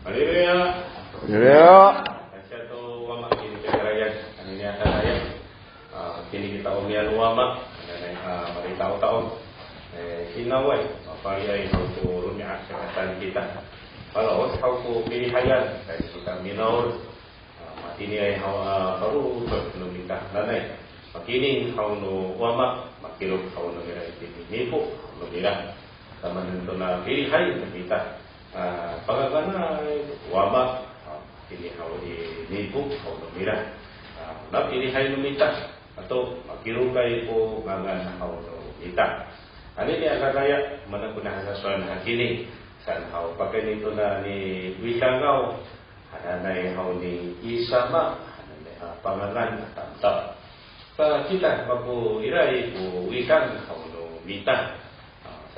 Haleluya. Haleluya. Asyhadu wa ma kini kerajaan ini akan ayat. Kini kita umian wama mengenai mari tahu-tahu sinawai apalagi yang turun yang akan kita. Kalau aku pilih hayat dari kita minor mati ni ay baru berpenuh nanay. Makini kau no wama makilok kau no mira ini po no mira. Sama nito na pilih hayat kita. Pagkakana wama pilih kau ini po kau no mira. Na pilih hayat lumita atau makilok kay po mangan kau no mita. Ano ni agakaya manakunah sa suan hakini. San kau pakai nito na ni wisangau. Hanay hau ni isama hanay pangangan tantap. Sa kita mapu irai po wikan hau no mita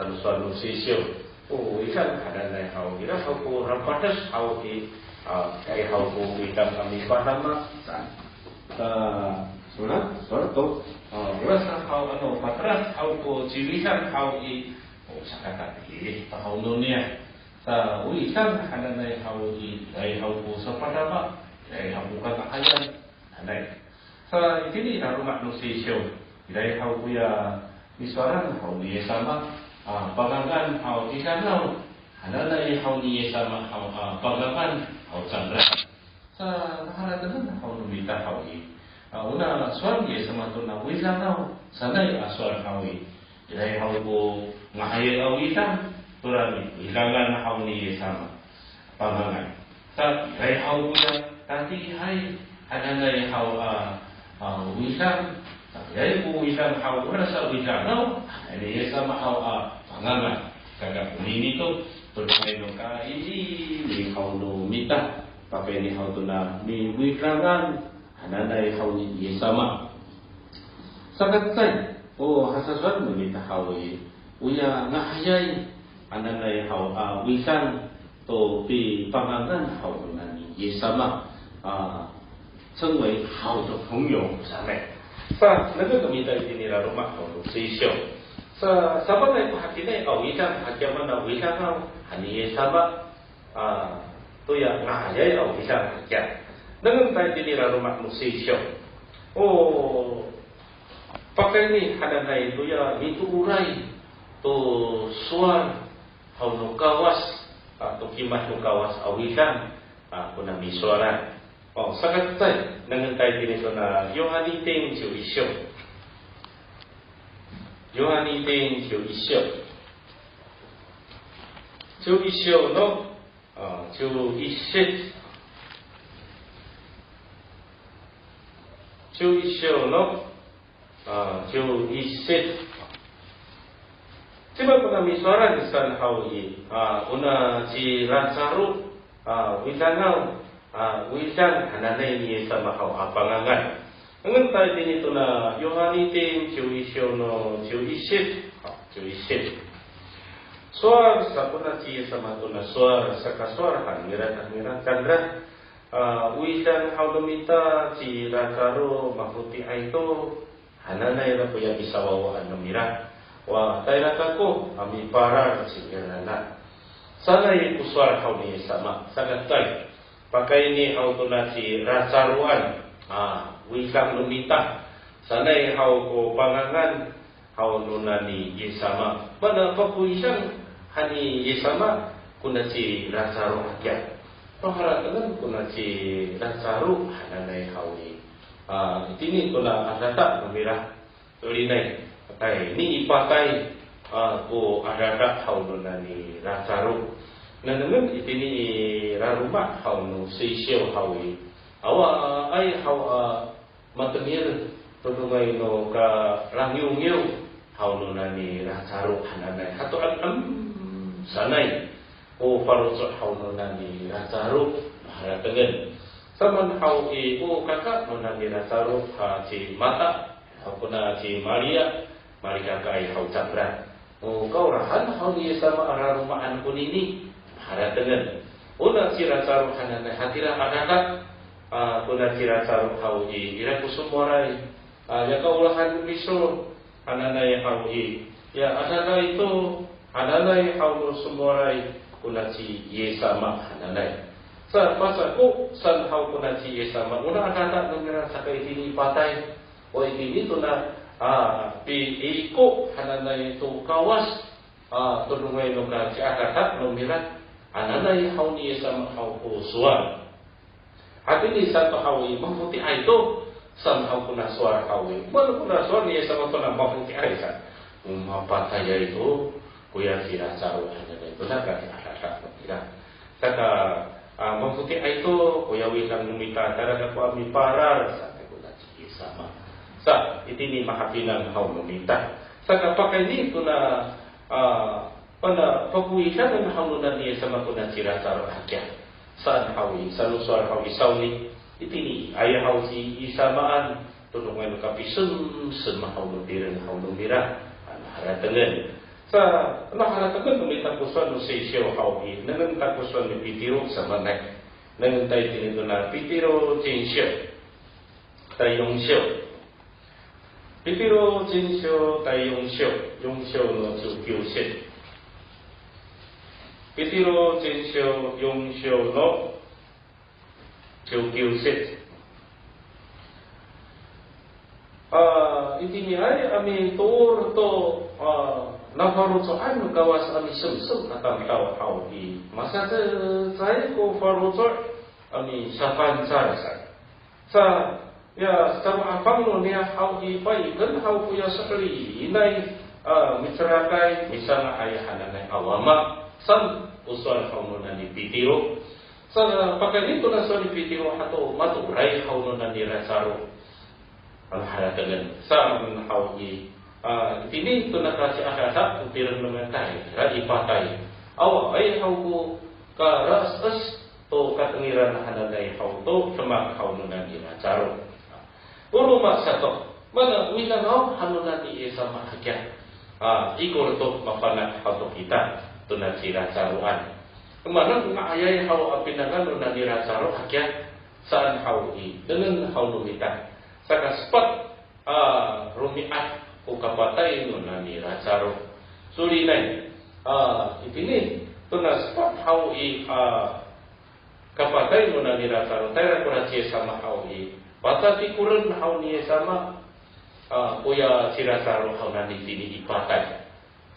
sanusuan no sisyo. Po wikan hanay hau ira hau po rampatas hau di kay hau po wikan kami panama san. Surat to. Rasa hau ano patras hau po ciwikan hau i sakata i hau no niya. Sa wikan hanay hau i ay hau po sa padama ay hau po kakayan hanay. Sa itini na rumah no sisyo ay hau po ya miswaran hau ni sama pagangan hau ikanaw hanay hau ni sama hau pagangan hau chandra. Sa naharatan hau no mita hau i una suan ye sama to na wisanaw sanay aswar hau i ay hau po ngahay awitan turami ilangan hau ni sama pamangan sa ay hau ya tati hay hanay hau wisang ay po wisang hau rasa wisang ay sama hau pamangan kaga kunini to turmay no ka ni hau no mita papai ni hau to na mi wilangan hanay hau ni sama sakat say hasaswan mo mita hau uya ngahayay ananay hau wisang to pi pangangan hau nani yesama成为好的朋友上来。sa nagagamita din nila rumah hau sisyo. Sa sabagay po hatinay wisang hakyaman na wisang hau hani yesama tuya ngahayay wisang hakya. Nagantay din nila rumah sisyo. Pakai ni hadanay tuya mituuray to suan hau no kawas to kimas no kawas awisan kuna miswara sakat tay nangantay din ito na Yohaniting siyo isyo Yohaniting siyo isyo siyo isyo no siyo isit siyo isyo no siyo isit. Coba pernah miswara di sana hawi, una si Lazarus, wisangau, wisang hananay ni sama hau pangangan. Ngan tayo din ito na Yohaniting siyo no siyo isit. Suar sa puna si sama ito na suar sa kaswar hangiran chandra. Wisang hau domita si Lazarus maputi ay ito hananay na po yung isawawaan ng mira. Wa tayrataku ami parar sigirana. Sana ikuswar hau ni sama sangat tay. Pakai ni hau tunasi rasaruan wisang lumita. Sana hau ko pangangan hau nunani yesama. Pada papuisang hani yesama kunasi rasaru hakya. Paharatan kunasi rasaru hananay hau ni. Itini tuna adata memira tulinay. Ay ni ipakai ko ada hau no nani rasaru. Nanangan itini raruma hau no sisyo hawi. Awa ay hau matemir tudungay no ka langyungyo hau no nani rasaru hananay. Hato sanay o parusot hau no nani rasaru haratangan. Saman hau kakak no nani rasaru si mata hau na si Maria Marika kay hau chandra. Kau rahan hau ni sama ararumaan kun ini haratangan. Una si Lazarus hananay hatira adakat kuna si Lazarus hau ira kusumuray. Ya kaulahan biso hananay hau ya adaka itu hananay hau sumuray kuna si Yesama hananay. Sa pasa ko san hau ko na si sama una kata ngira sa kay dini patay o dini to na pi iko hananay to kawas tulungay no ka si akata no mirat ananay hau ni sama hau ko suwan at ini sa to hau mabuti ay to san hau ko na suwar hau wala ko na suwar ni sama to na mabuti ay sa mapatay ito kuya sila sa hananay to na ka si akata no mirat saka mabuti ay ito, kuya wilang numita, talaga po ami parar, sa nagulat si sama. Sa, itini makapinang haw numita. Sa kapakay nito na, papuwisan ang halunan niya sa makunan sila sa rakya. Saan hawi, sa luswar hawi sawni, itini, ay haw si isamaan, tulungan kapisun, semahaw nubiran haw numira, haratangan. Sa nakaratagan ng tapusan ng sesyo hawin, nangang tapusan ng pitiro sa manak, nangang tayo tinito na pitiro jinsyo, tayong syo. Pitiro jinsyo, tayong syo, yung syo no tsukyosin. Pitiro jinsyo, yung syo no tsukyosin. Itini ay amin tur to nafarutuan gawas ami sumsum atang tau hawi masa saya ko farutu ami sapan sarasa sa ya sama apang no niya hawi pai kan hau puya sekali inai miterakai misalnya ayahan na awama sam usual hau na ni pitiro sa pakai itu na so ni pitiro hato maturai hau na ni rasaro ang halatagan sa hawi tini tu nak kasi akasa utiran mengentai radi patai awak ay hau ko karas to katengiran hanadai hau to semak hau nunan ina caro uru maksato mana wilang hau hanunan ni sama hakya ikor to mapana hau kita tunan sira caruan kemana ayai hau apinagan nunan ira caro hakya saan hau i dengan hau numita saka spot rumiat ukapatay no na ni Razaro. Suri nai, itini, to na spot how kapatay no na ni Razaro. Tayo ko na siya sama how patati kurun how niya sama kuya si Razaro how na ni tini ipatay.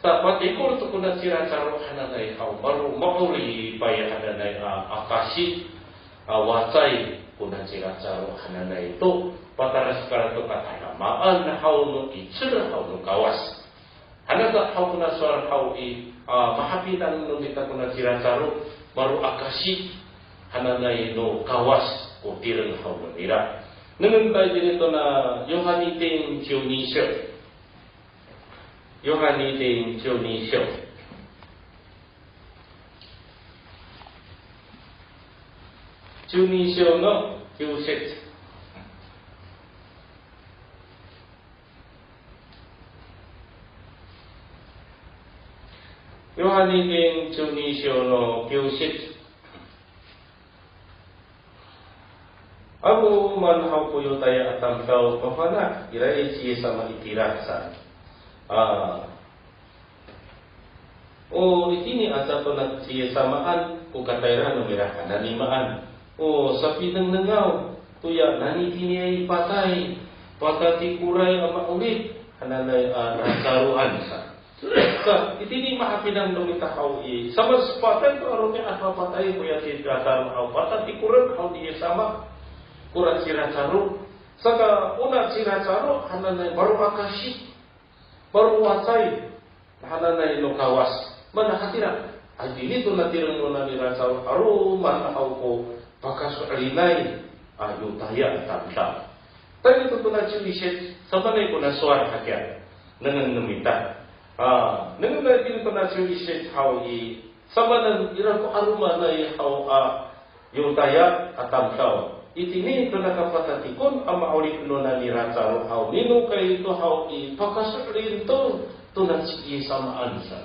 Sa patikur to ko na si Razaro hananay how baru mauli paya hananay akashi wasay kuna si Razaro hananay ito. Pataras para to katanamaan na hauno itsura hauno kawas. Hanaga hauna suara haui mahapitan no kita kuna sirasaro baru akashi hananay no kawas utiran hauno mira. Nungun tayo dito na Yohaniting Dionisio. Yohaniting Dionisio. Dionisio no Yuset. Yohaniting Dionisio no Yuset. Aku manhau puyo taya atam kau pafana irai cie sama itirasa. Itini asa to na cie samaan ku katayra no mirakan nanimaan. Sapi nengau tuya nani tini ay patay patati kuray ama ulit hananay rasaruan sa. Itini mahapinang lumita hau sama sepatay to arumi apa patay kuya si rasaru hau patati kuray hau dia sama. Kurang siracaru, saka una siracaru hananay baru akashi, baru wasai hananay no kawas. Mana hatira? Adili to natirang no na niracaru aru man au ko pakasulinay ayu taya tamta. Tadi to na chuliset sabanay ko na suar hakyan nangan numita. Nangan na din to na chuliset hawi sabanan ira ko aruma na hau yu taya atamta. Itini to nakapatatikon ang maulit no na ni Razaro hau nino kay ito hau ipakasaklin to nagsigi samaan sa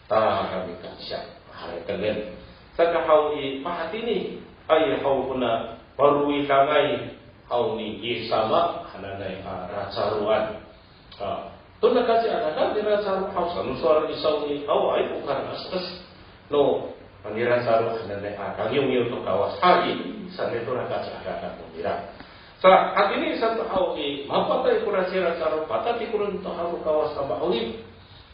na kami siya harakagan sa kahau pahatini ay hau kuna barui langay hau ni isama hananay Razaruan to nakasi anakan ni Razaro hau sa nuswara isaw ni hau ay ukar asas no Manira saru hanane kanyong yo to kawas hai sa neto na kasagana mira. Sa at ini satu hawi mapatay ko na sira saru patati ko rin to haru kawas sa bauli.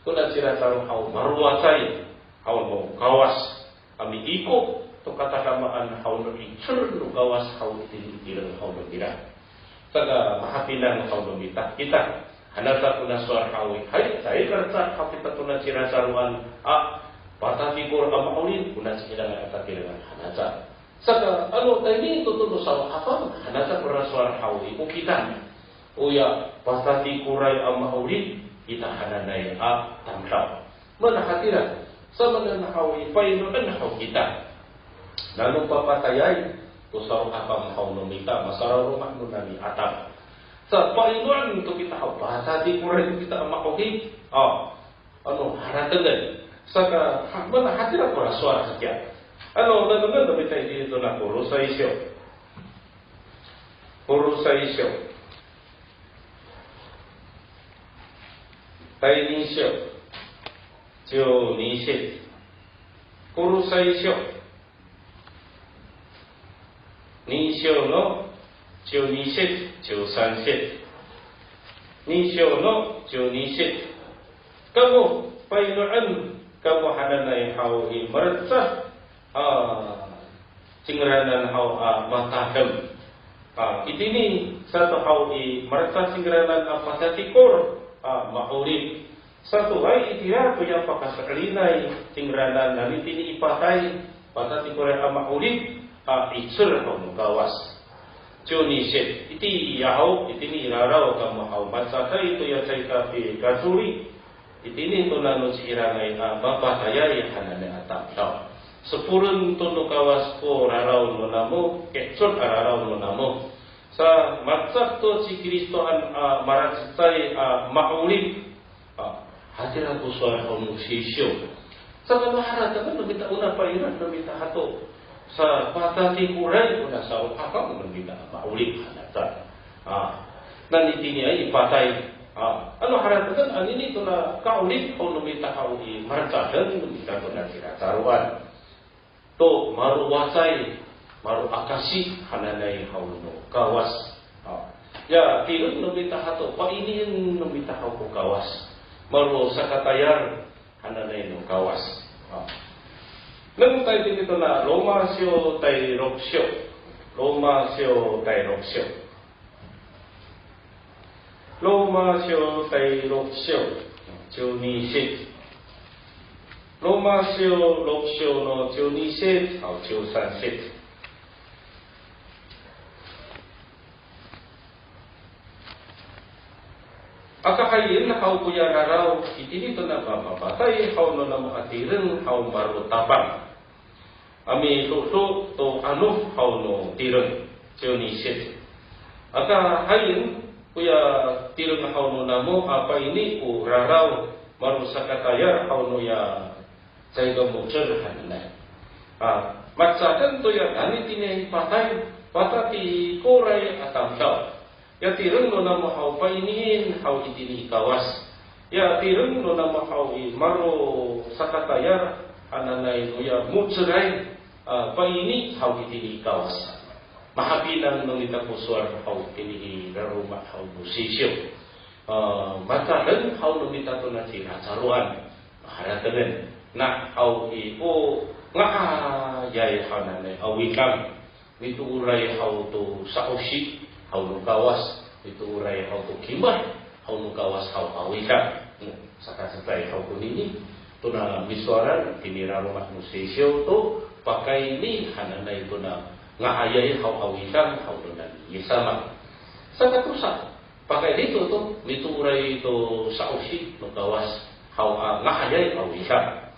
Kuna sira saru hau maruwatay hau mo kawas ami iko to katakamaan hau no icur no kawas hau itirang hau no mira. Saga mahapinan hau no mita kita hanata kuna suar hawi hai saya kerja kapita tuna sira saruan patati ko ang maulin kuna sila nga atakilangan hanata. Saka ano tadi tutulo sa apa hanata ko suar hawi o kita. Uya patati ko ray ang maulin kita hananay tamsaw. Manahatiran sa mga hawi painunan haw kita. Nanong papatayay ko sa apang haw numita masararo makno nami atap. Sa painuan to kita haw patati ko ray kita ang maulin. Ano haratan saka mana hatira ko suara saja. Ano nanungan dami tayo dito na puro sa isyo. Puro sa isyo. Tayo nisyo. Jiu nisyo. Puro sa isyo. Nisyo no jiu nisyo jiu sansyo. Nisyo no jiu nisyo. Kamu painuan kamu hananay hau imertsah singranan hau mataham itini satu hau imertsah singranan pasatikur maurib satu ay itira punya pakasalinay singranan nalitini ipatay pasatikur maurib itsur hau gawas Junisit iti yahau itini iraraw kamu hau matsatay itu ya say kapi kasuri itini to nano si irangay mapatayay hanane atapsaw. Sepurun to no kawas ko raraw mo namo, ketsot araraw mo namo. Sa matsak to si Kristo an maratsay maulid. Hatira ko suara homo sisyo. Sa kanahara tagan nabita una pa iran nabita hato. Sa patati kuray una sa akam nabita maulid hanata. Naniti niya ipatay ano harapkan ini tu na kaulit o numita kauli marcadan numita tu na sirataruan to maruwasay maru akasi hananay hauno kawas ya tilog numita hato pa ini yung numita hau kawas maru sakatayar hananay no kawas nang tayo dito na Romasyo tay roksyo Romasyo tay roksyo Junisit Romasyo roksyo no Junisit au Jusansit Akakayin hau puya raraw itini to na mapapatay hau no namo atiren hau marutapang ami tutu to anu hau no tiren Junisit Akakayin kuya tirong hauno namo apa ini ku raraw marusakataya hauno ya sayga mucer hanna matsakan to ya ani tinay patati koray atamsaw ya tirong no namo hau pa inihin hau itini kawas ya tirong no namo hau maru sakataya ananay no ya muceray pa ini hau itini kawas mahapinan nungita po suar hau pinihi daruma hau busisyo matalan hau nungita to na sinasaruan maharatanen na hau ipo nga yay hanane awikam mituuray hau to saushi hau nukawas mituuray hau to kimay hau nukawas hau awikam sakasatay hau kunini to na misuaran tiniraruma busisyo to pakai ni hananay to na ngahayay haw-hawitan hawdunan yisama sa katusa pakai dito to mituray to sa usi no gawas ngahayay hawitan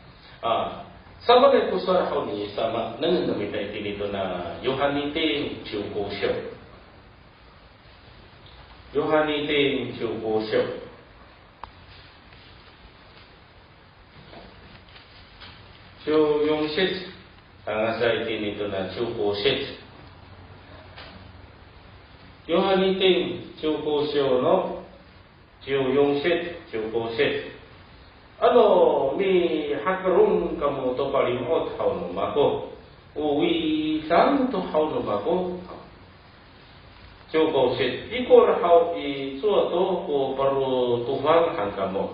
sama na po sa haw ni yisama nang namitay dito na Yohaniting Chugosyo Yung Tangasay tinito na Chukosit. Yohaniting Chukosyo no Chuyongsit Chukosit. mi hakarung kamu to palimot hau no mako. Uwi sang to hau no mako. Coba set ikor hau I suatu ko perlu Tuhan han kamu.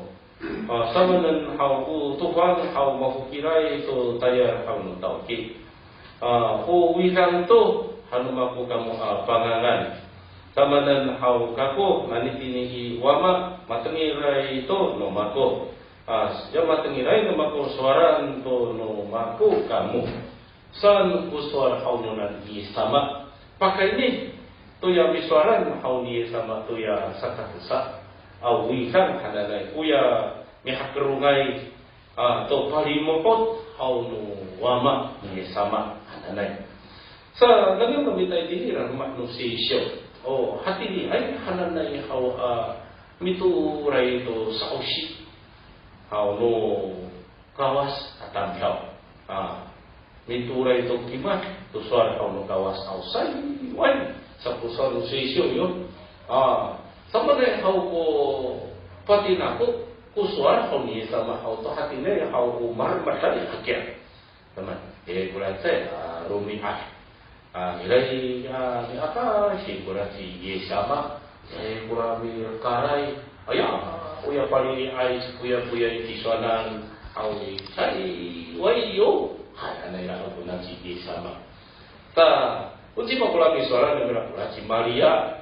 Samanan hau ku Tuhan hau mahu kirai to tayar hau no tauki. Uwi sang to hanu maku kamu pangangan. Samanan hau kako manitini wama matengirai to no mako. Ya matengirai no mako suaran to no mako kamu. San ku suara hau no nanti sama. Pakai ni to ya misuaran hau ni sama to ya sakakusa. Awi kan hananai uya mihakerungai to palimopot hau no wama ni sama hananai. Sa nagang namitay diniran manusia. Hati ni ay hananay hau mituray to sa usi. Hau no kawas atamyaw. Mituray to kimat to suara hau no kawas ausay. Why? Sa puso no sisyo yun. Sama na hau ko pati na ko suara hau ni sama hau to hati na hau umar matali hakyan. Teman, kurang saya rumiah. Nilai ni apa sih kurasi ye sama kurami karai uya paling ai puya di sana awi sai wayo ana ya aku nanti ye sama ta unti mo kurami suara ni kurasi Maria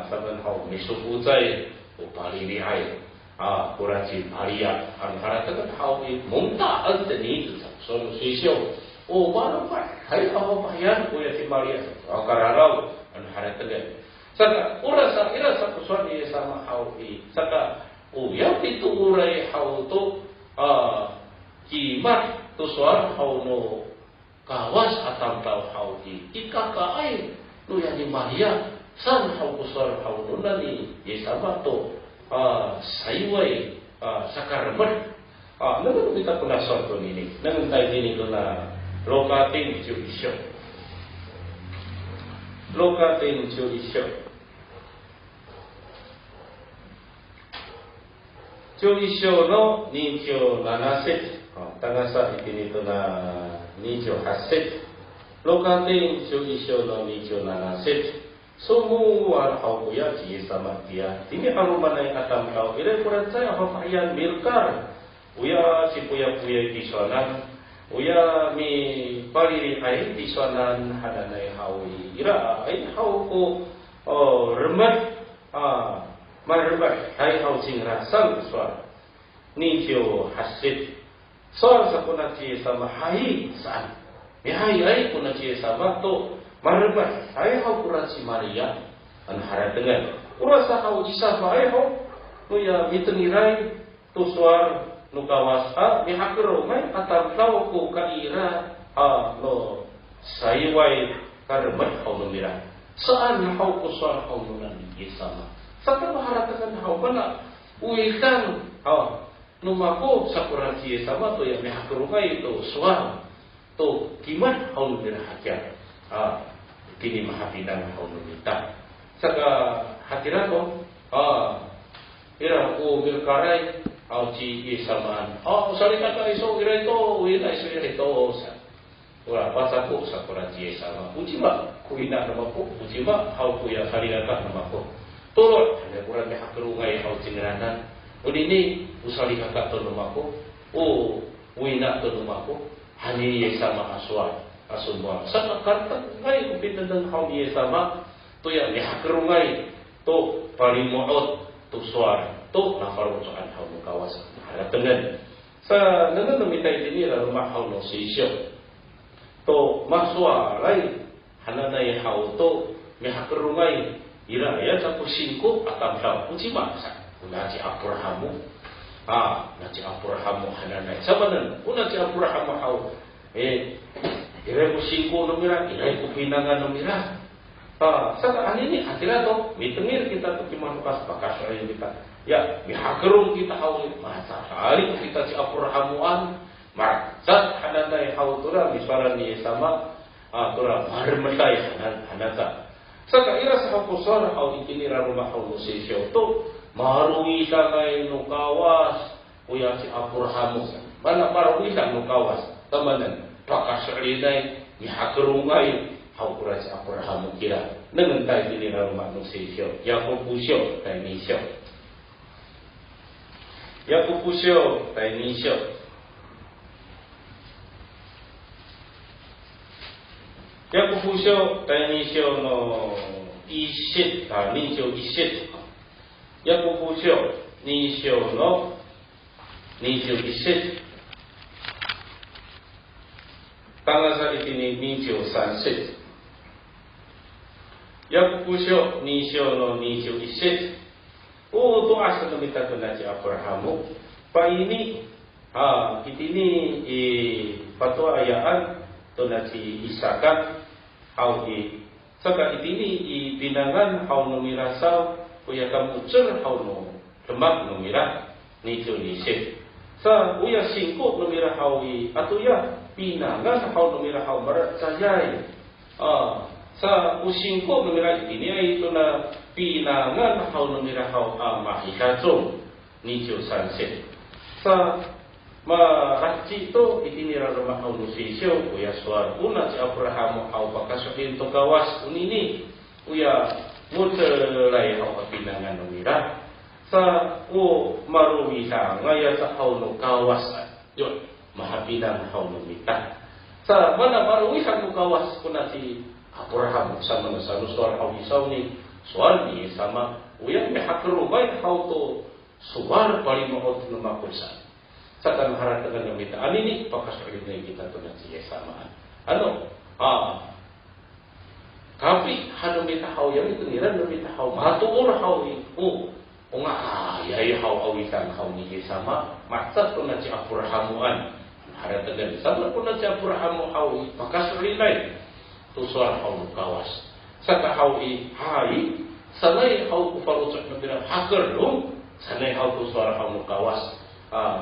saban hau misuku zai paling ai kurasi Maria antara kan hau munta anteni tu so sisyo baru pak, hai apa bayan kuya si Maria, kararau, hara tegan. Saka urasa irasa kusuani sama hawi. Saka uya itu urai hau tu kimat tu suar hau no kawas atam tau hawi. Ika kaai nu yang di Maria san hau kusuar hau no nani ye sama tu saiwai sakarmat. Namun kita pernah suatu ini, namun tadi ini kena lokating jo isyo. Lokating jo isyo. Jo isyo no nijo nanaset. Tangasa itini to na nijo haset. Lokating jo isyo no nijo nanaset. Semua hau kuya ji sama dia. Ini harumanay atam kau. Ilai kurat saya hafayan milkar. Uya si puya-puya di sana. Uya mi paliri ai di soalan hadanai hawi ira ai hau ko remat marbat hai hau sing rasam soal ni jo hasit soal sakuna ci sama hai san mi hai kuna ci sama to marbat hai hau kurasi Maria an hara dengan urasa hau jisa hai hau uya mitengirai to soal nukawas mi hakero mai atam tau ko kaira no saiwai karmat hau lumira saan hau ko soal hau nunan sama sakta maharatakan hau bana uitan numako sakuran si sama to yang mi hakero mai to soal to kimat hau lumira hakya kini mahapinang hau lumita saka hatirato ira ko milkarai Auci isaman. Sorry kata iso kira itu, wina iso kira itu. Ora pasal ko sakura ji sama. Ujima kuina nama ko, ujima hau ku ya salingaka nama ko. Turut ada kurang ni hakru ngai hau cingranan. Udini usali kakak to nama ko. Wina to nama ko. Hani ye sama aswa asumwa. Sama kata ngai kupin dan hau ye sama. To ya ni hakru ngai to paling muot to suara. To nafaru soal hau no kawas harap dengan sa dengan memintai ini rumah hau no sisyo to maswa lai hananai hau to mihakerungai ira ya sa pusingko atam hau puji maksa unaji Abrahamu naji Abrahamu hananai sabanan unaji Abrahamu hau ira pusingko no mira ira kupinangan no mira sa ini akhirnya to mitengir kita to kimano pas bakas kita ya mihakerung kita hau masa hari kita si Abrahamuan marzat hananai hau tura misaran ni sama tura marmetai hanata saka ira sa kusara hau ikinira rumah hau sisyo to marui sangai no kawas uya si Abrahamu mana baru bisa mukawas tamanan pakas rinai ni hakerungai hau kura si Abrahamu kira dengan tai ini lalu manusia Yakobusyo tai nisyo Yakobusyo tai nisyo Yakobusyo tai nisyo no isit nisyo isit Yakobusyo nisyo no nisyo isit tangaza itini nisyo sansit Yakobusyo nisyo no nisyo isit to asa lumita to na si Abrahamu pa ini itini patwa ayaan to na si Isaka hau saka itini binangan hau no mirasaw uya kamutsur hau no lemak no mira nisyo nisyo sa uya singko no mira hau atuya binangan hau no mira hau barat sajay sa usingko no mira itini ay ito na pinangan hau no mira hau mahikatong nisyo sanset sa marahci to itini rarama hau no sisyo uya suar una si Abraham hau pakasokin to kawas unini uya mutelay hau pinangan no mira sa maruwisa ngaya sa hau no kawas yun mahapinang hau no mita sa mana maruwisa no kawas kuna si Abraham sama sa suar hau isaw ni suar ni sama uyang mihakerumay hau to suar palimaot no makulsa sa kanharat ng namita anini pakasokin na kita to na siya samaan kapi hanu mita hau yang itu niran mita hau matuur hau nga yay hau awitan hau ni sama maksat to na si Abrahamuan harat ng sama to na si Abrahamu hau pakasokin to suar hau kawas sa hau hai sanay hau kufarusok na pinang hakerlong sanay hau to suar hau kawas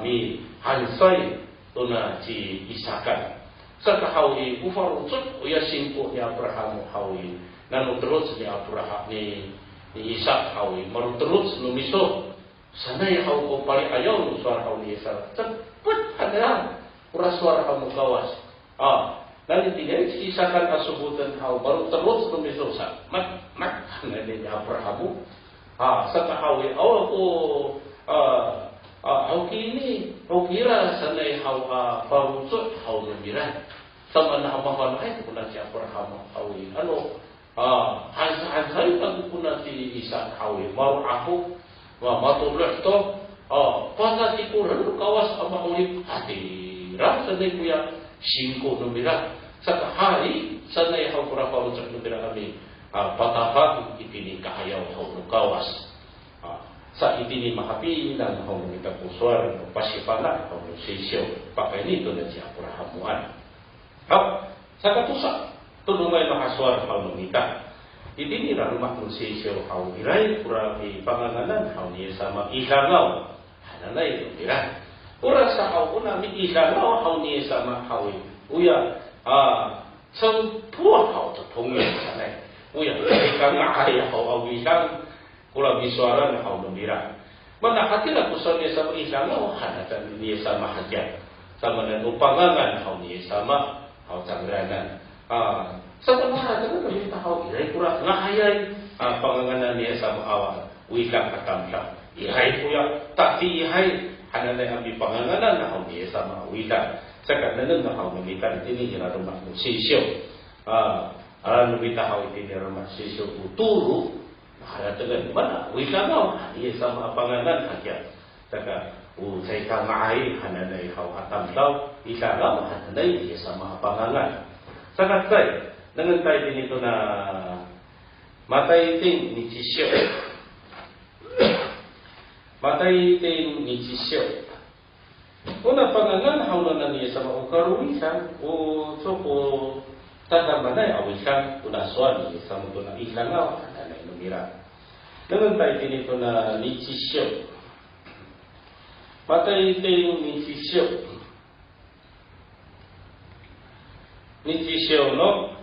mi hansay to na si Isakan sa kahawi ufarusot uya singko ni Abraham hawi nanutrot ni Abraham ni Isak hawi marutrot numiso sanay haw ko pali ayaw no suara haw ni Isak cepet hadalan ura suara haw mo kawas nanti tinay si Isakan asubutan haw marutrot numiso sa mat ni Abraham sa kahawi ko kini kira sanay hau parusot hau namiran sama na hapapan ay kuna si Abraham hawi hansay pag kuna si Isak hawi maru ako matulog to pana si kuran kawas ama hawi hatira sanay kuya 5 namiran sa kahari sanay hau kura parusot namiran kami patapag itini kahayaw hau kawas sa itini mahapinan hau kita pusuar pasipana hau sisyo pakai nito na si Abrahamuan sa katusa tulungay makasuar hau kita itini rumah sisyo hau iray pura panganganan hau niya sama ilangaw hananay ira pura sa hau nami ilangaw hau niya sama hau uya sampuan hau tatungay sanay uya ikang ngakaya hau awisang kula bisuaran hau nambira mana hatila kuson niya sama isama hanatan niya sama hajat sama nan upangangan hau niya sama hau cangranan sa tamaha kan kami hau iray kura ngahayay panganganan niya sama awal wikang katamta ihay kuya takti ihay hananay ambi panganganan hau niya sama wikang sa kananan na hau namitan ini rumah sisyo nabita hau itini rumah sisyo uturu ada dengan mana wisama dia sama panganan aja saka saya kamai hananai hau atam tau isagam hananai dia sama panganan saka sai dengan tai ini tu na matai ting ni cisyo matai ting ni cisyo una panganan hau na dia sama ukaruisan soko tatamanay awisan una suami sama tu na ilangaw mira dengan tayo nito na nichisyo matay tayong nichisyo no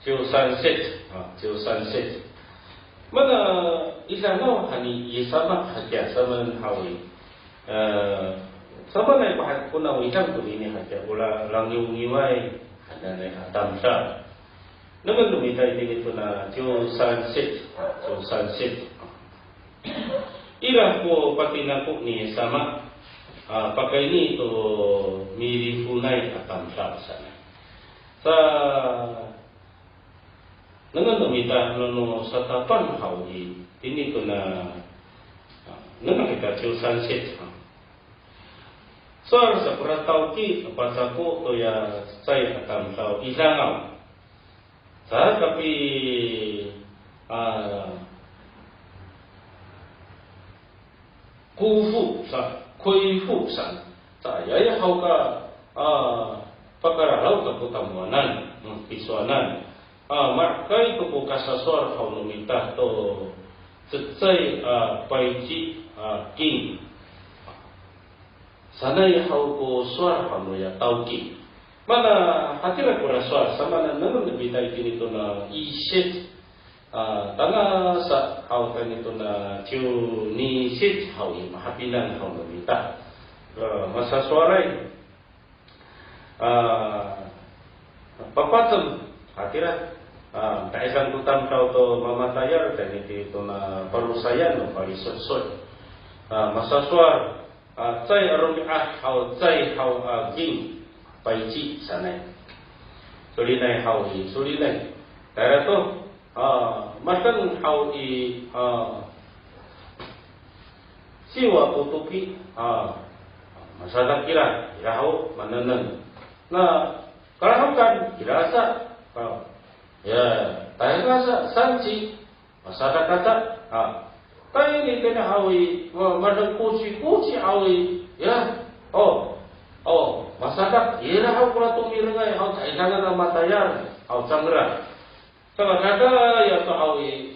chiu sunset mana isa no hani yesama hakya saman hawi sama na ipahat ko na wisang ko ini haja ula lang yung iway ada na atam sa naman lumitay din ito na sunset ila ko pati na po ni sama pakai ni ito mirifunay atam sa sana sa naman lumitay no sa tapan hawi ini ko na naman kita sunset soal sa peratau ki apa ko to ya saya akan tahu isangau sa tapi kufu sa kuifu sa saya hau ka pagkaraw ka putamuanan piswanan makai ko po kasasor hau numita to setsai paiji king sanay hau ko suar hanu ya tauki mana hatira ko suar sama na naman nabitay kinito na isit tanga sa hau kanito na tiu ni sit hau mahapinan hau nabita masa suaray papatam hatira kaisan kutam tau to mamatayar kanito ito na parusayan no palisot masa suar cai rumiah hau cai hau ging paiji sanai sulinai hau i sulinai tara to matan hau i siwa putuki masalah kira hau mananan na kalau kan kirasa ya tayang rasa sanci masalah kata tayo ni kena hawi, madang kuci hawi, ya, masadak, ira hau kula tumirengai, hau kailangan na matayar, hau sangra. Sama kada ya to hawi,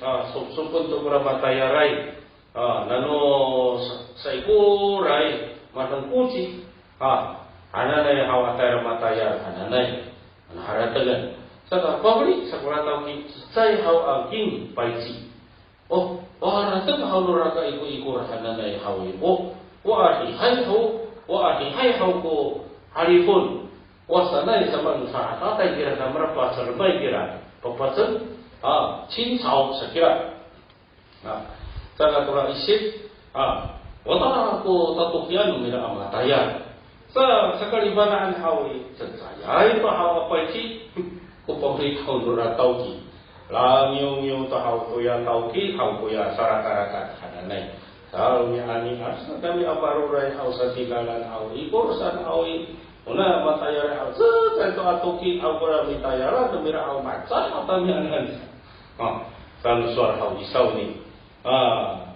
supun to kura matayarai, nano saikurai, madang kuci, ananay hau atayar matayar, ananay, anharatagan. Saka pabrik sa kura tawki, say hau aging paisi. Orang hau nuraka iku rahananay hawi wa ahi hai hau ko haripun wasanay sa manusa tatay kira na marapa sa rumay kira papasan cincau sa kira sa katura isip wala ko tatukyan mira amatayan sa kalibanaan hawi sa saya ito hawa paiti ko pabrik hau nuratawki lang yung tahaw ko ya tauki hau ko ya saraka-raka hananay kalau ni ani asa kami aparuray hau sa tigalan hau ikor san hau una matayar hau sa to atuki hau ko ra mitayara dumira hau matsa atami anan san suar hau isaw ni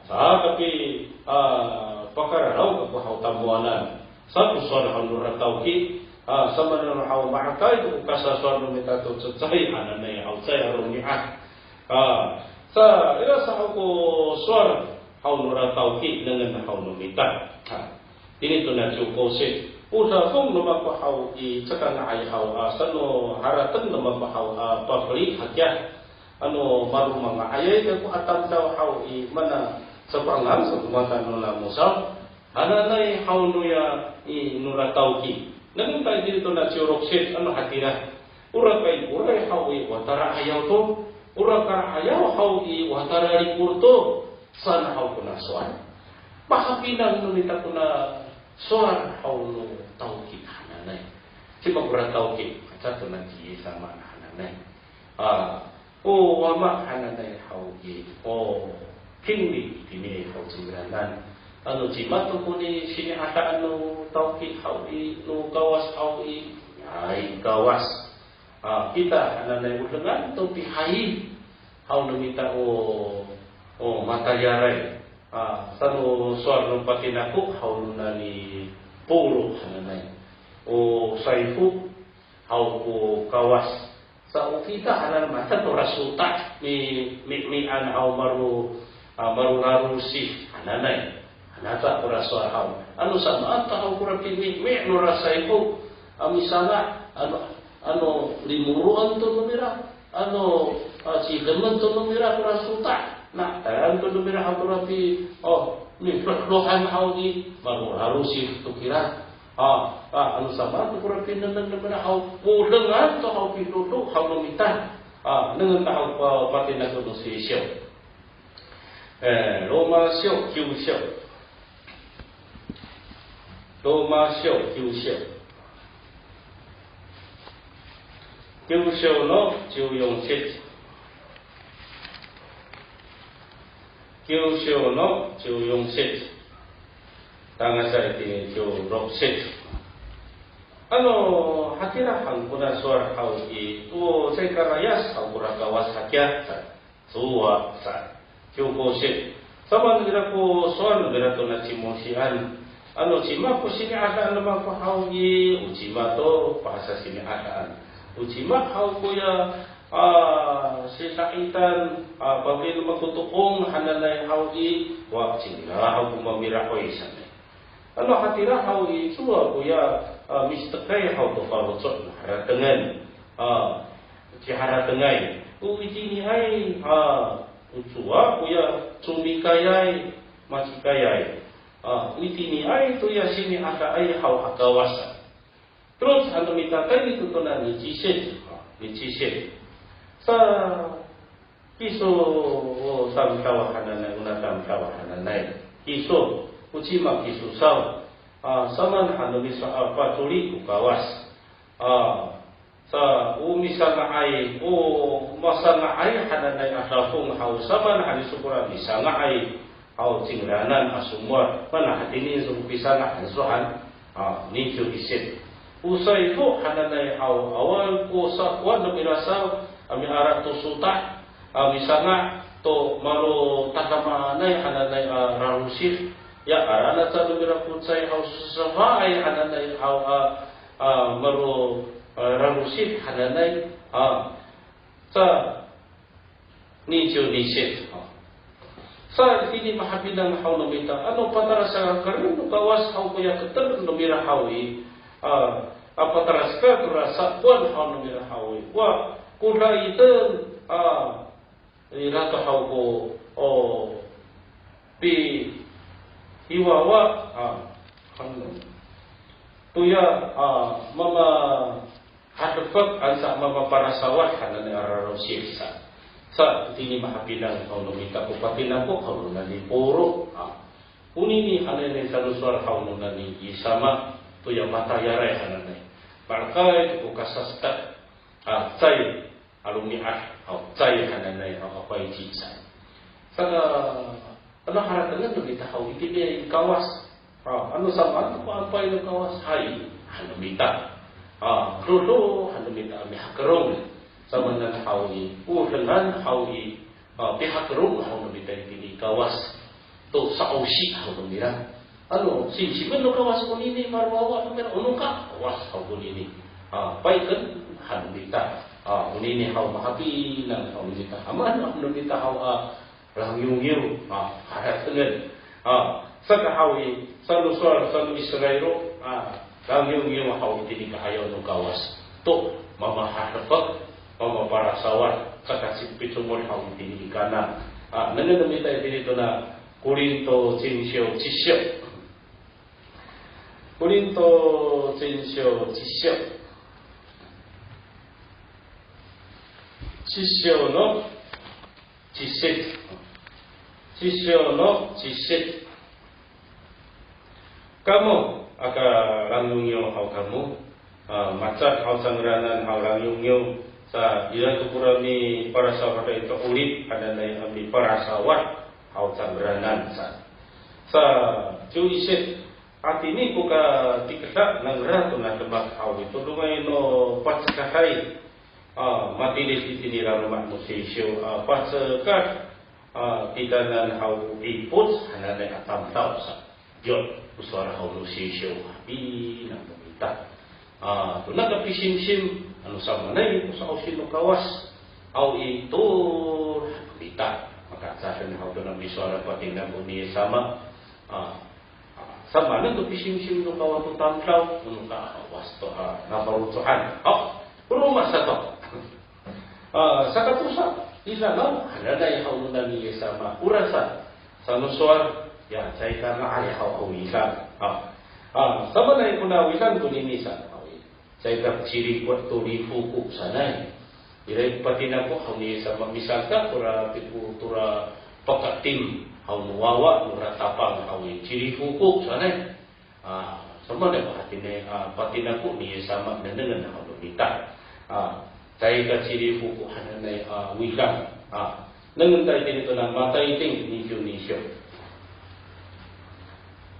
sa tapi pakararaw ko hau tamuanan sa suar hau nuratauki sama na hau ma'akay kung kasaswar ng mitato tsutsay ananay hau tsay arumi'ah sa ila sa hau ko swar hau nuratauki nangan hau numita ini to na tsukose usa kung naman pa hau i tsaka na ay hau sano haratan naman pa hau pabli hakya ano maru mga ayay ko atam daw hau i mana sa pangang sa kumatan no na musaw ananay hau nuya i nuratauki namun tayo dito na siuroksit, ano hatira? Ura kay uray hawi watara ayaw to. Ura ka ayaw hawi watara rikur to. Sana haw ko na suan. Baka pinang ko na suan haw no tauki hananay. Si magura tauki, at to na siya sama na hananay. Wama hananay hawi. Kingli, itini haw simranan. Ano jimato ko ni sinihata ano tauki hawi no gawas hawi ay gawas kita ananay udangan to pihayi haw namita matayaray sano suar ng patinako haw na ni puro ananay saifu haw ko gawas sa kita hanan mata to rasuta mi an haw maru rarusi ananay nata kuraswa hau anu sama hau kurapin mi no rasaipo amisana ano limuruan to numira ano si demen to numira kurasuta na taran to numira hau kurapi mi lohan hau di baru harusi to kira anu sama tu kurang pinang hau pulengan tu hau pidudu hau nomita dengan hau patina tu si siu Roma siu kiu siu Roma siu kiu siu kiu siu no jiu yong sit kiu siu no jiu yong sit tangan saya ini jiu rok sit ano hakira hangkuna suara hau itu saya karayas hau kurakawas hakia suwa sa Kyoko sit sama negara ko soal negara to na simosian ano cima ko sini ada naman ko hau ucima to bahasa sini adaan ucima hau ko ya sisaitan pabili makutukong hanalay hau wa cingla hau ko mamira ko isan ano hatira hau suwa ko ya mistakay hau to parutsot haratengan ci haratengai uji ni ai ucua kuya cumikayai macikayai witini ai tu ya sini ada ai hau akawasa terus anu mitakai itu tona ni ciset sa kiso sam kawahanana unatam kawahanana kiso ucima kiso saw saman anu bisa apa tuli ukawas sa misalnya ai masana ai hananay asafung hau saman hari syukuran disanga ai hau cingranan asumur mana hatini supisana hansuhan ni isit usai itu hananay hau awal ko sa wan birasa ami arat to suta misalnya to maro tatamanay hananay rarusif ya arana sa lumira putsay hau susafa ai hananay hau maro rarusif hananay sa nijo nisit sa ini mahabilang hau nomita ano patara sa karin kawas hau kuya keter nomira hawi patara sa terasa kuan hau nomira hawi wa kula itu irato hau ko pi hiwawa tuya mama hadafak ansa mama para sawat hanane ararosif sa tini mahapilang kauno mita kupatina ko kauno nani puro unini hanane saluswar kauno nani isama tuya mata yaray hanane parkai ko kasasta cai alumni cai hanane apa ijisa saka ano haratangan no kita hau ikiti kawas ano sama ko apa yung kawas hai ano mita Lulu hanu minta ami hakerong sama dengan hawi dengan hawi pihak kerong hanu minta ini kawas to sausi hanu mira ano si men kawas ko ini marwawa mira unuka kawas hanu ini paikan hanu minta ini hau mahapi nang hanu minta aman hanu minta hau lang yung harat tengen saka hawi sanu suar sanu Israelo lang yung hau tini kahayaw ng kawas to mama harapag mama para sawat saka sipit sumol hau tini ikana nananamita dito na Korinto 10章10章Korinto 10章10章10章の10節10章の10節kamu aka langyungyo hau kamu macat hau sangranan hau langyungyo sa ilan tukurami para sawat itu ulit ada na ami para sawat hau sangranan sa juisit at ini buka tikta ng rato na tebak hau itu lumay no patskahay matilis itinira rumah musisyo patskakat titanan hau iputs hananay atam tau sa yon usara hau musisyo habi nang pamita tunang kapisim-sim ano sama na yun sa sino kawas au itu pamita makasasan hau tunang biswara patingnan uni sama sama na to pisim-sim no kawato tamtaw nung kawas to naparutuhan rumah sa to sa katusa ilanaw hananay hau nung niya sama urasan sa nuswar ya saya karena ayah hau wisan sama na kuna wisan ko ni misa. Saya tak ciri kuat tu di fuku sana. Jadi patina ko hauni sama misalkan pura tipu tura pakatim hau muawa mura tapang hauni ciri fuku sana. Sama na patina ko ni sama dengan hau mita. Saya tak ciri fuku hanai wisan. Dengan tayo dito na matay ting nisyo.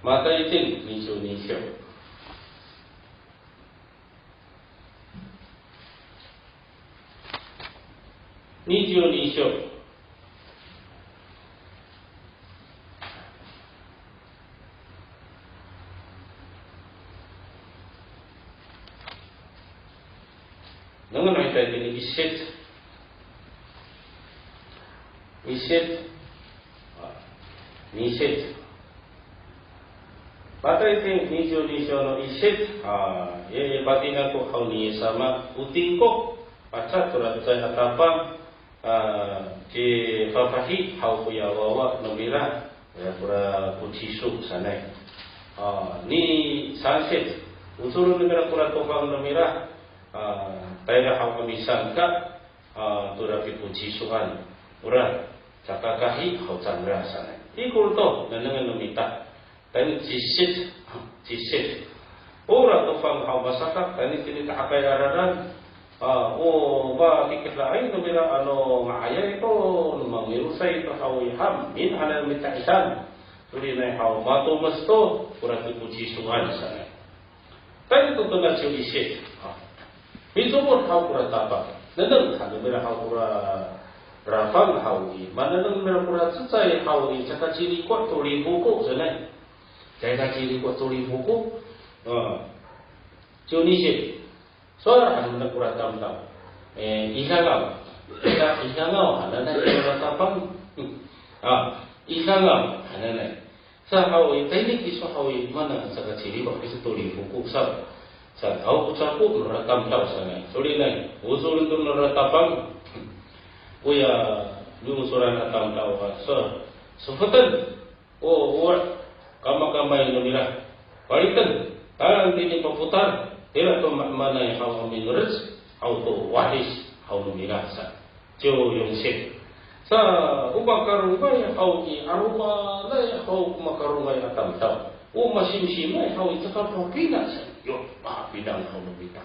Matay ting nisyo. Nisyo. Dengan ay tayo din isit. Patay ting nisyo no isit. Patina ko hauni sama uting ko. Pacat turat saya atapang. Ci fafahi hau puya wawa nomira ya pura kucisu sana. Ni sunset unsur nomira pura tokang nomira tayo hau kami sangka turapi kucisuan pura cakakahi hau chandra sana. Ikul to nanangan nomita tayo cisit pura tokang hau masakak tayo tinita akai araran. Ba tikit lain nomira ngaya itu mangirusay ito hawi ham min anal mitaisan tuli na haw mato mesto kurang dipucisuhan sana. Tayo ito na siya isit. Misumot haw kurang tapa. Nanang nomira haw kurang rafang hawi. Mananang nomira kurang susay hawi. Saka cili kuat tuli buku sana. Kaya cili kuat tuli buku. Siya isit. Soalnya kan nak kurang tahu. Ikangau, anak kurang tapang. Ikangau, anak. Sahawi, teknik isahawi mana sangat ciri bagi setuli buku sab. Sahaw ucapu merakam tahu sana. Suri nai, usul itu meratapang. Uya, usuran atam tahu. Sufatan, kama yang nomira. Palitan, tangan ini peputar. Tidak tu mana yang hau minurus, hau tu wahis, hau numirasa. Jauh yang sih. Sa ubah karungai hau ki aruma, lay hau makarungai atam tahu. Masih lay hau itu kan pina sa. Yo, pinang hau nubita.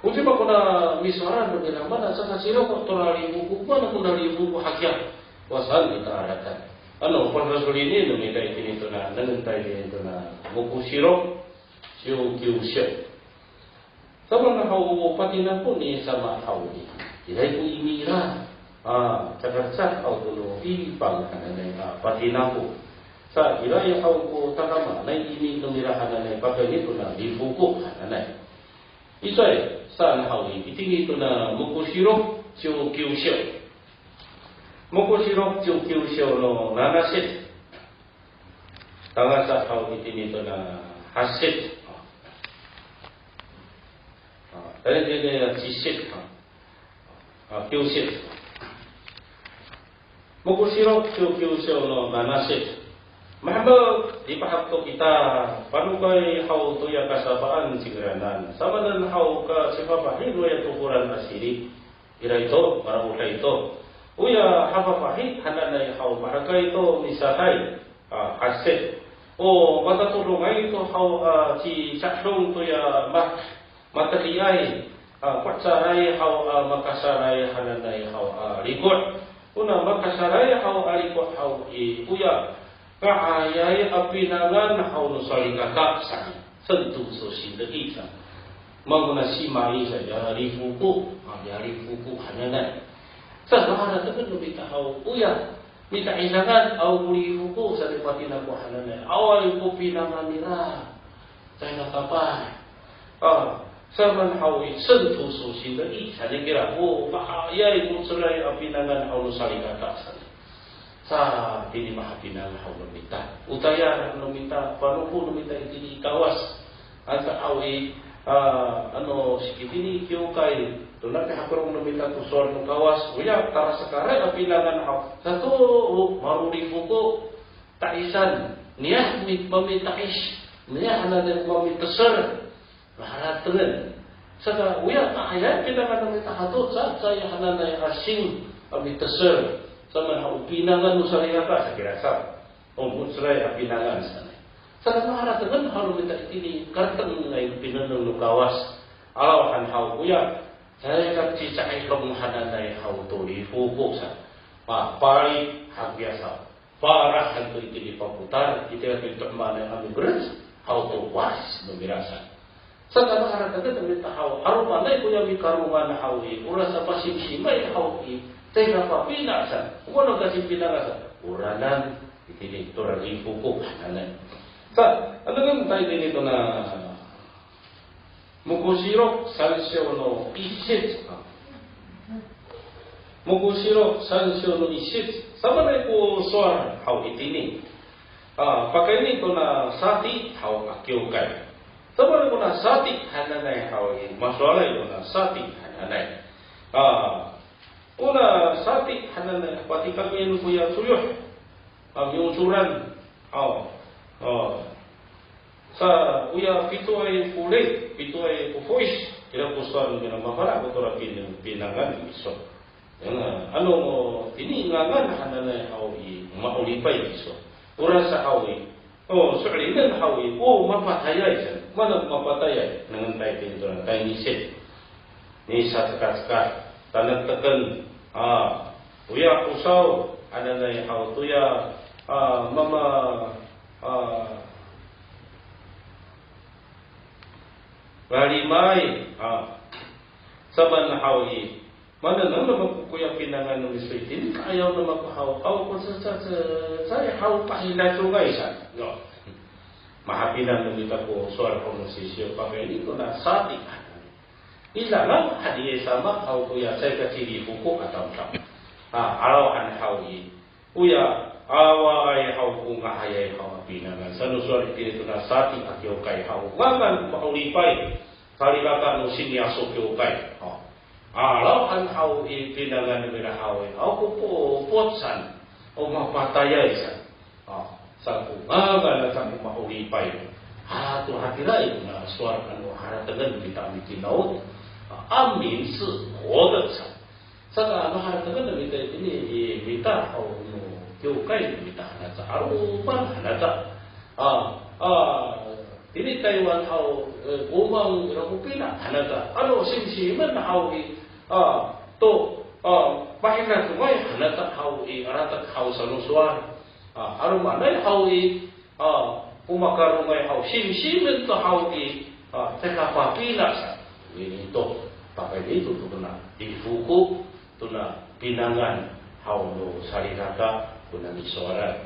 Uji ba kuna miswaran begitu mana sa kasiro kok torali buku mana kuna buku hakiat. Wasan kita arahkan. Pun rasul ini numita itu na nangentai itu na buku siro, siu kiusyo. Sama na hau patina po ni sama hau ni. Ilay ko imira. Cakarcat hau tulo ipang kananay patina po. Sa ilay hau ko takama na imi numira kananay pagay nito na libuko kananay. Isay saan hau ni iting ito na mukushiro chiu kyusyo. Mukushiro chiu kyusyo no nanasit. Tanga sa hau iting ito na hasit. Tadi dia cisit, kiusit. Mukusiro kiusit no nanasit. Mahal dipaham to kita. Panukai hau tu ya kasabaan sigeranan. Sama dengan hau ka sifapahi dua tukuran asiri. Ira itu para ulai itu. Uya hafapahi hananai hau marakai itu misalai hasit. Mata tulungai itu hau ci cakung tu ya matahiyay, patsaray hau makasaray hananay hau likot. Una makasaray hau likot hau uya. Kaayay apinangan hau nusalikaka sa sentuh sosial sa. Manguna si mai saja rifuku hananay. Sa bahana tekan lumita hau uya. Mita isangan au rifuku sa dipati na ko hananay. Awal ko pinangan nila. Saya kapay. Saman hawi sentuh sosial lagi. Saya kira, bahaya itu selai apinangan haulu salikata. Sa ini mah apinangan haulu minta. Utaya minta, panuku minta itu di kawas. Asa hawi, sikit ini kiukai. Tunak hakurong minta tusor no kawas. Uya, tara sekarang apinangan haulu. Satu, maru difuku, taisan. Niat meminta ish. Niya hananay umami tasar. Lahat rin. Saka uya ayat kita kan namita hatot saya hananay asing ami tasar. Sama upinangan usariyaka sa kirasa. Umbut serai upinangan sana. Saka lahat rin haru minta ini kartang ngay pinanong lukawas. Alawan hau uya. Saya kan cicai kong hananay hau tuli fuku sa. Pari hang biasa. Parah hantu itu dipaputar. Kita pintu mana yang kami beres. Hau tu was memirasa. Sekarang harap kita minta hau. Haru pandai punya bikarungan haui. Urasa pasim simai haui. Tega papina sa. Umano kasih pinarasa. Uranan. Ini turari fuku hananay. Sa. Ano kan tayo din ito na Mukushiro sansyo no isetsu. Mukushiro sansyo no isetsu. Sama na ko suara hau itini. Pakai ini ko na sati hau akyokai. Sama na ko na sati hananay hau ini. Masalah ko na sati hananay. Una sati hananay. Pati kami yang punya suyuh. Yung suran. Sa uya pituay fulit, pituay pufuis. Kira pusuan ng mapala ko tora pinangan iso. Yang ano mo tiningangan hananay hawi maulipay iso. Ura sa hawi. Sorry nan hawi. Mapatayay san. Mana mapatayay nangantay dito na tayo nisit. Ni sa takat tanagtakan. Uya pusaw hananay haw tuya mama Balimay, saban hawi. Mana naman kuya pinangan ng iswitin, ayaw na magpahaw-haw ko saya haw pahila sungay sa. No. Mahapinan ng ita ko suara pronunciation pagkain ko na sati. Ilangan hadiye sama haw kuya saya kasiri buku atau tam. Arawan hawi. Kuya away haw kung ahayay haw pinangan. Sa nusuar itinito na sati at yokay haw. Wakan maulipay. Kalilata no sinyasok yokay. Alawan haw pinangan nila haw. Ako po potsan. O mapatayay sa. Sa kumaga na sa maulipay. Hato hatiray na suar kano haratagan kita mitinaot. Amin si hodat sa. Saka haratagan na ini mita haw no. Yokai kita hanata arupan hanata ini Taiwan hau umang rakupina hanata ano simsiman hau to pahina sungai hanata hau aratak hau sanuswar arumanay hau umakarumay hau simsiman to hau teka papina sa ini to pakai itu to na difuku to na pinangan hau no sarinata kuna misuara.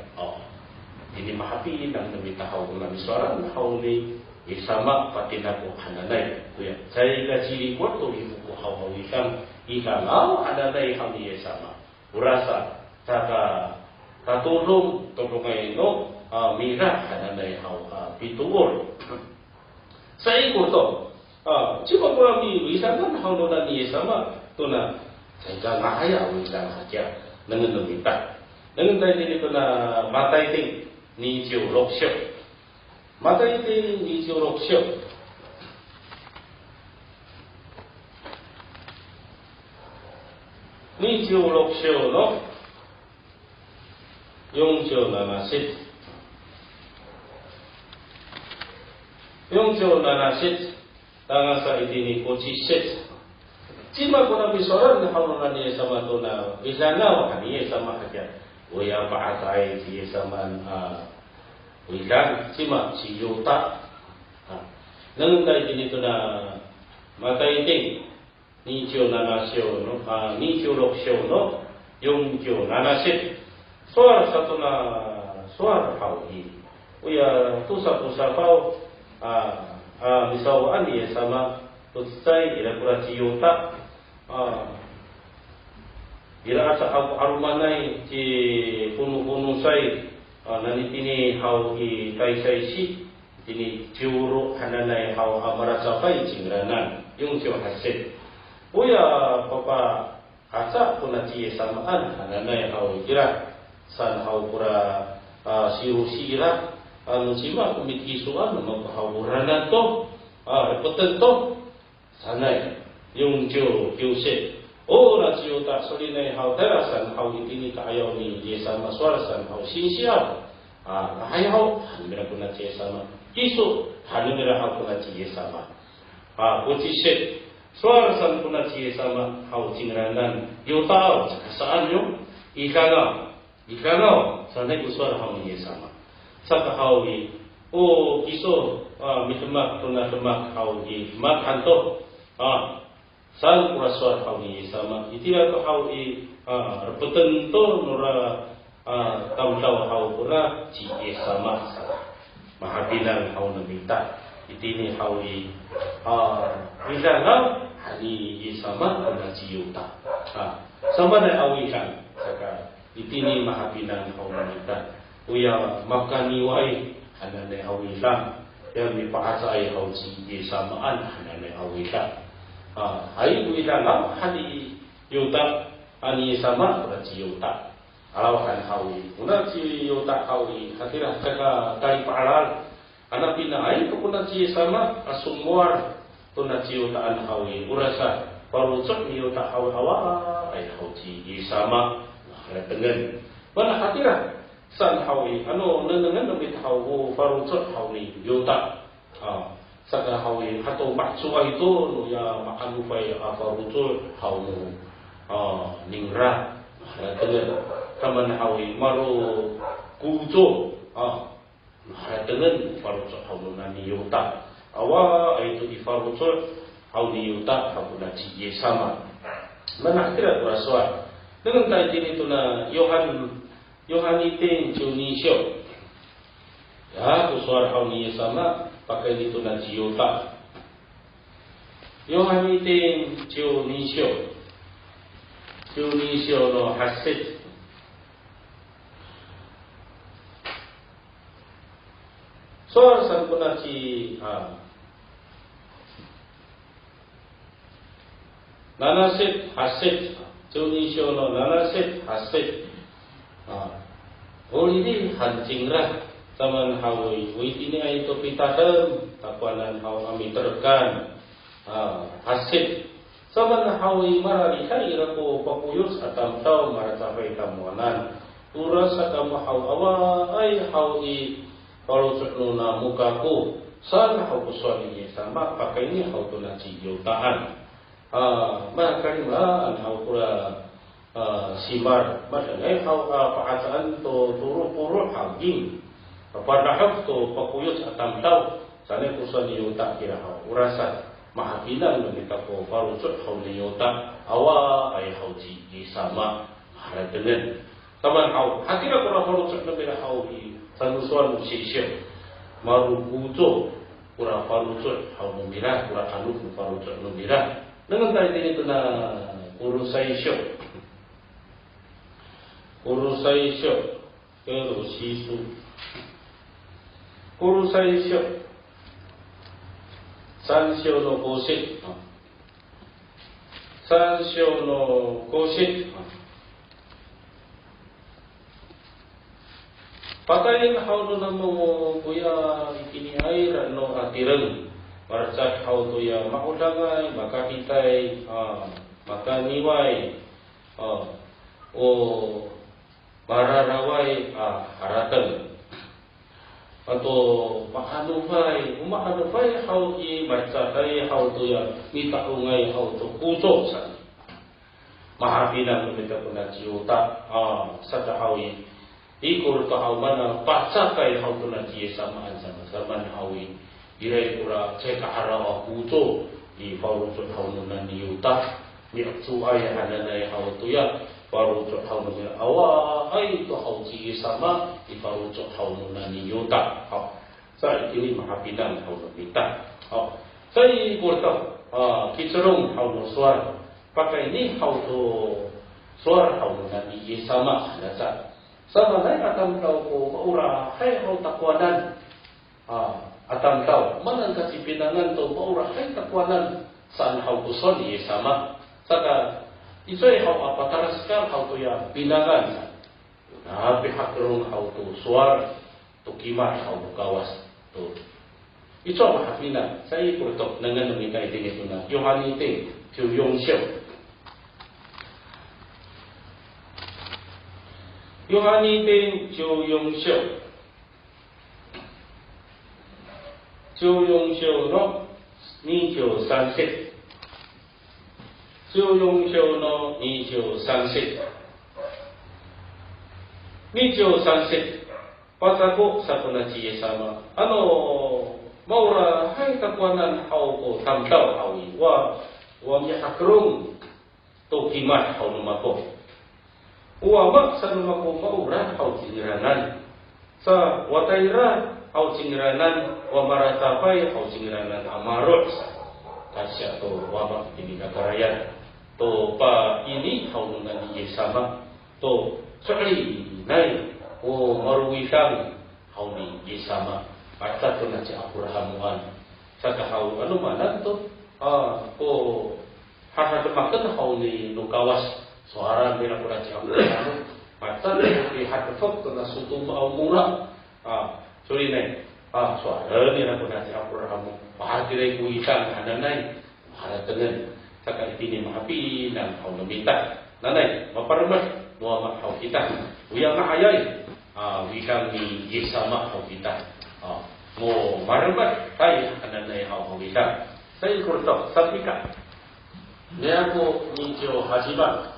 Ini mahapi nang namitahaw kuna misuara haw ni isama pati na ko hananay. Kuya, saya kasi kwarto ibu ko hawawikan ikalaw hananay haw ni isama. Urasa saka katulong tulungay no mira hananay haw pituor. Sa iko to. Cuma ko mi wisakan haw no na ni isama to na saya ngaya wisan haja nangan namita. Dengan tadi itu na matai ting ni jiu lok xiu, matai ting ni jiu lok xiu, ni jiu lok xiu no, yung jiu nanasit, yung jiu nanasit, tangan sa itini koci sit. Cima ko na bisoran na halunan niya sama to na isana wa kaniya sama kaya. Uya paatay siya saman wilan sima si yuta. Nang tayo dito na matay ting ni jiu nanasyo no ni jiu loksyo no yung jiu nanasit suar satu na suar hawi. Uya tusa pau misawaan niya sama tutsay ila kura si yuta. Bila asa arumanay si puno-puno say nanitini hau i taisay si tini ciuro hananay hau amarasapay cingranan yung siyo hasit. Uya papa asa puna ciye samaan hananay hau gira san hau pura siu sira sima kumikisuan magkahawuran na to, repoten to, sanay, yung Diyo, Kiyusit. O na siyo ta solinay hao terasan hao itini kaayaw ni Yesa maswarasan hao sinsiyaw. Nahayaw, hanmira ko na siya sama. Kiso, hanmira hao ko na siya sama. Kuchisit, swarasan ko na siya sama hao tingranan. Yung tao, saan yung ikagaw, sanay ko swara hao ni Yesa sama. Sa kahawi, kiso, mitumak to na tumak hao ni maghanto. Saan kuraswar hau ni sama itilah to hau repetan to nura tahu hau pura ci sama mahabilan hau nabita itini hau bilang hari sama kuna ci yuta sama na awikan saka itini mahabilan hau nabita uya makani wai hanane awilan yang dipaasai hau ci samaan hanane awilan hari bulan lam hari yuta ani sama berarti yuta alawan hawi berarti yuta hawi hadirah jaga kali paral anak pina ai kepuna ci sama asumwar tuna ci yuta an hawi urasa parucuk yuta hawi awa ai hawi sama dengan mana hadirah san hawi nenengan lebih tahu parucuk hawi yuta saka hawi atau maksua itu ya makan upaya apa rutul hawu ningra dengan kaman hawi maru kujo dengan farutul hawu nani yuta awa itu di farutul hawu yuta hawu naji sama mana kira berasal dengan tadi itu na Yohanitin Junisio ya kusuar hawu sama pakai itu na Jiyota. Yohanitin Junisio no hasid. Soal sempurna ci nanasid hasid. Junisio no nanasid hasid. Ini hancingrah. Taman hawi, ini ay to pitatem, tapuanan hawi kami terkan, hasid. Taman hawi marari kaira ko pakuyus atam tau maracapay tamuanan. Turas atam hawi awa ay hawi kalau ceknuna muka ko. Saan hawi suami sama pakai ini hawi to na ciyutaan. Makarima an hawi pura simar, madangay hawi paasaan to turu-puru haging. Padahal tu pakuyus atam tau sana kusan yuta kira hau urasa mahabilan kita ko parucut hau yuta awa ay hau ji sama hara dengan taman hau hakira kura parucut lebih hau di sanusuan musisya maru kujo kura parucut hau numira kura anu parucut numira dengan tadi ini tu na urusai syok kerusisu urusai syok sansyo no kosit patayin hau no namo kuya ikini air no atiran marcak hau to ya maudangai maka kitai maka niwai mararawai haratan atau makanufai hau i marcatai hau tu ya mita ungai hau tu kuto san mahabinan kita puna ciuta sata hau i ikur to hau mana pacakai hau tu na cie samaan sama zaman hau i irai pura ceka hara kuto di farucut hau nuna niuta ni cuai hananai hau tu ya farucut hau nuna awa ai to hau cie sama di farucut hau nuna niuta saya ini mahabinan hau nuna saya kurta kicerung hau nusuar pakai ini hau tu suar hau nuna ni sama nasa sama lain akan kau ko maura hai hau takwanan atam tau mana kasi pinangan to maura hai takwanan san hau kuson ni sama saka isoi hau apa taraskal hau tu ya pinangan pihak rung hau tu suar tukimar au kawas tu. Ito mahapina sa ikurtok nangan numikay din ito na Yohani Ting Piu Yong Xiu. Yohani Ting Piu Yong Xiu. Piu Yong Xiu no 2930. Piu Yong Xiu no 2930. 2930. Pasako sa kunajiye sama. Maura hai kakuanan hau ko tamtau hawi wa mihakrung to kimat hau numako. Wa mak sa numako maura hau cingiranan. Sa wataira hau cingiranan wa maratapai hau cingiranan amarut. Kasya to wa mak ini kakarayan. To pa ini hau nunganiye sama. To suri nai maruwisang hau ni isama. At to na si Abrahamuan sa kahaw manan to ko hasatamakan hau ni lukawas suara bila ko na si Abraham at to hatfok to na sutum au mura suri nai suara ni na ko na si Abraham pahatiray ko isang ananay haratan sa kaitini maapi ng hau namita nanay maparmas nuwa hau kita uyang maayay wisang ni isama hau kita mo marbat tayo kananay hau kita saya kurtok sapika niya ko nicho hasiban